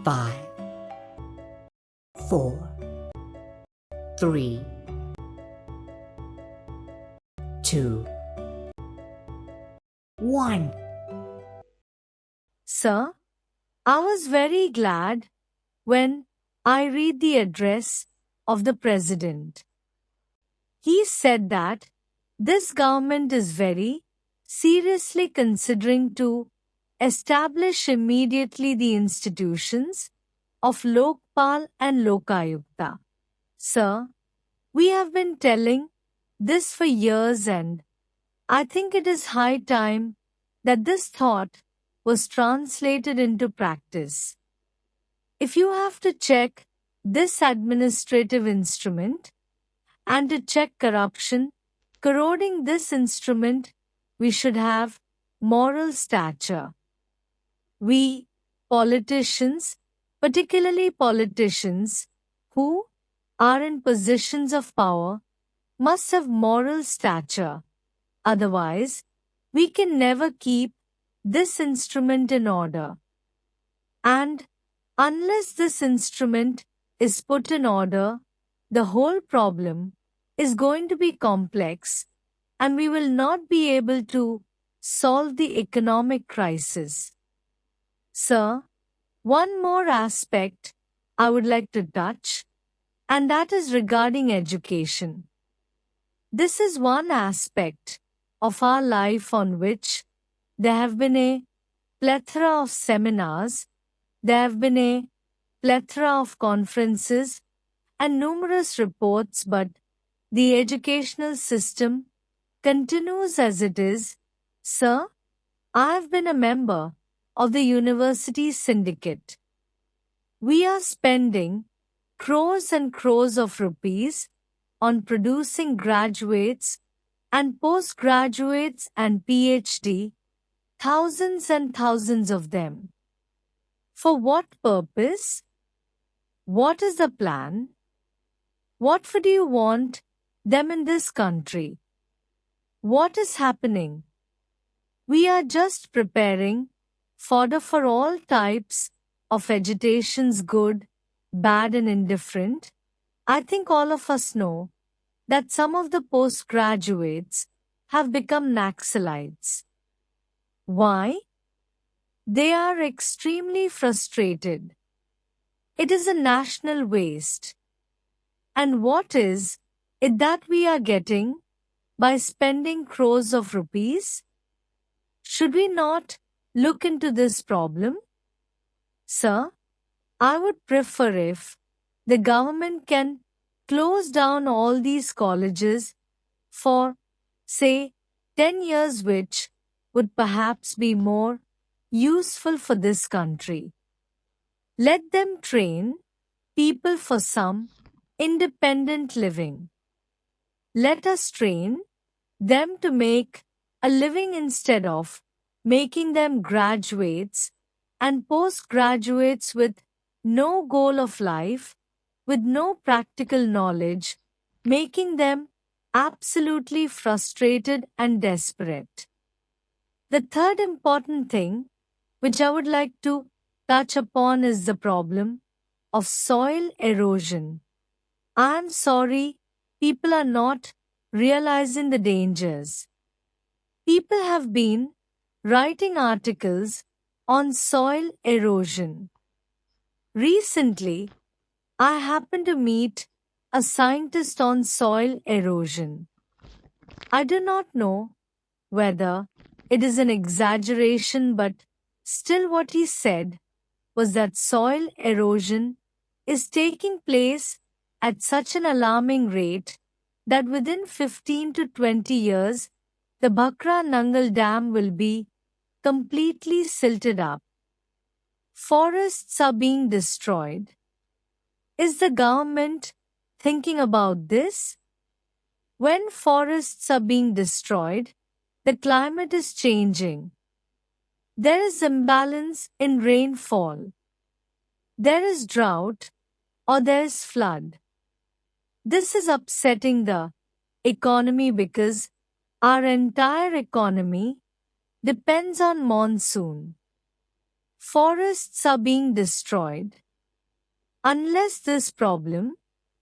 5, 4, 3, 2, 1. Sir, I was very glad when I read the address of the President. He said that this government is very seriously considering to establish immediately the institutions of Lokpal and Lokayukta. Sir, we have been telling this for years, and I think it is high time that this thought was translated into practice. If you have to check this administrative instrument and to check corruption corroding this instrument, we should have moral stature. We politicians, particularly politicians who are in positions of power, must have moral stature. Otherwise, we can never keep this instrument in order. And unless this instrument is put in order, the whole problem is going to be complex and we will not be able to solve the economic crisis. Sir, one more aspect I would like to touch, and that is regarding education. This is one aspect of our life on which there have been a plethora of seminars, there have been a plethora of conferences and numerous reports, but the educational system continues as it is. Sir, I have been a member of the university syndicate. We are spending crores and crores of rupees on producing graduates and postgraduates and PhD, thousands and thousands of them. For what purpose? What is the plan? What do you want them in this country? What is happening? We are just preparing fodder for all types of agitations, good, bad and indifferent. I think all of us know that some of the postgraduates have become Naxalites. Why? They are extremely frustrated. It is a national waste. And what is it that we are getting by spending crores of rupees? Should we not look into this problem? Sir, I would prefer if the government can close down all these colleges for, say, 10 years, which would perhaps be more useful for this country. Let them train people for some independent living. Let us train them to make a living instead of making them graduates and postgraduates with no goal of life, with no practical knowledge, making them absolutely frustrated and desperate. The third important thing which I would like to touch upon is the problem of soil erosion. I am sorry, people are not realizing the dangers. People have been writing articles on soil erosion. Recently, I happened to meet a scientist on soil erosion. I do not know whether it is an exaggeration, but still what he said was that soil erosion is taking place at such an alarming rate that within 15 to 20 years, the Bhakra Nangal Dam will be completely silted up. Forests are being destroyed. Is the government thinking about this? When forests are being destroyed, the climate is changing. There is imbalance in rainfall. There is drought or there is flood. This is upsetting the economy because our entire economy depends on monsoon. forests are being destroyed. Unless this problem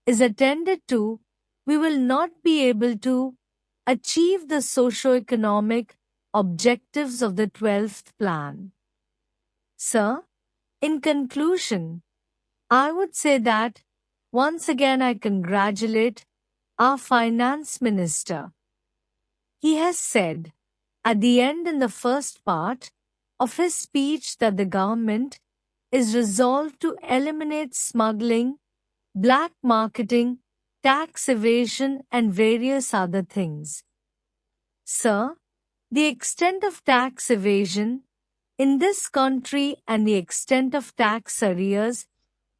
is attended to, we will not be able to achieve the socio-economic objectives of the 12th plan. Sir, in conclusion, I would say that once again I congratulate our Finance Minister. He has said at the end in the first part of his speech that the government is resolved to eliminate smuggling, black marketing, tax evasion and various other things. Sir, the extent of tax evasion in this country and the extent of tax arrears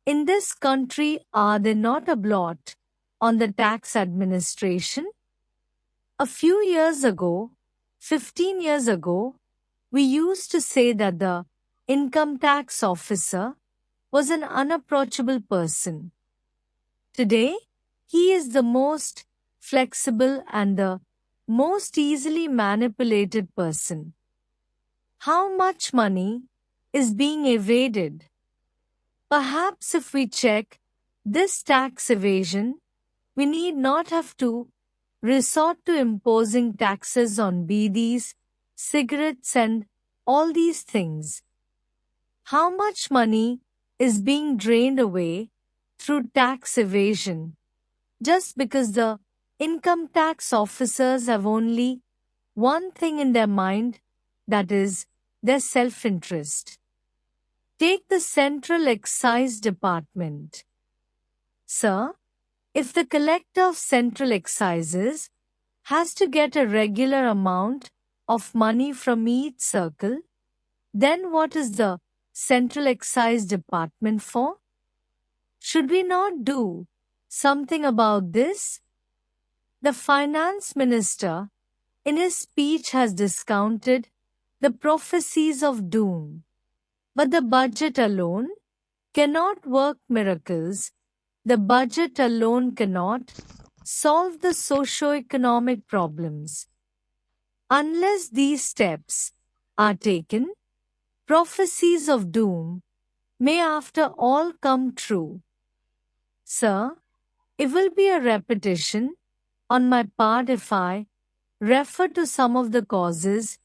in this country, are they not a blot on the tax administration? A few years ago, 15 years ago, we used to say that the income tax officer was an unapproachable person. Today, he is the most flexible and the most easily manipulated person. How much money is being evaded? Perhaps if we check this tax evasion, we need not have to resort to imposing taxes on BDs, cigarettes and all these things. How much money is being drained away through tax evasion just because the income tax officers have only one thing in their mind, that is their self-interest. Take the Central Excise Department. Sir, if the collector of Central Excises has to get a regular amount of money from each circle, then what is the Central Excise Department for? Should we not do something about this? The Finance Minister, in his speech, has discounted the prophecies of doom. But the budget alone cannot work miracles. The budget alone cannot solve the socio-economic problems. Unless these steps are taken, prophecies of doom may after all come true. Sir, it will be a repetition on my part if I refer to some of the causes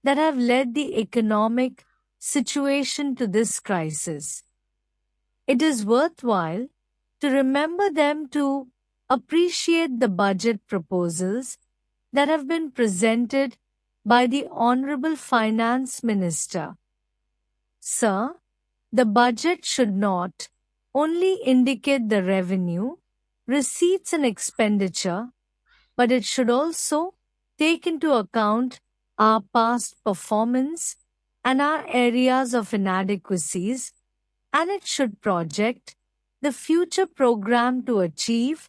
that have led the economic situation to this crisis. It is worthwhile to remember them to appreciate the budget proposals that have been presented by the Honorable Finance Minister. Sir, the budget should not only indicate the revenue, receipts and expenditure, but it should also take into account our past performance and our areas of inadequacies, and it should project the future program to achieve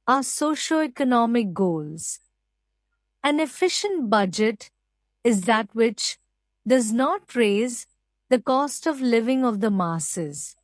our socio-economic goals. An efficient budget is that which does not raise the cost of living of the masses.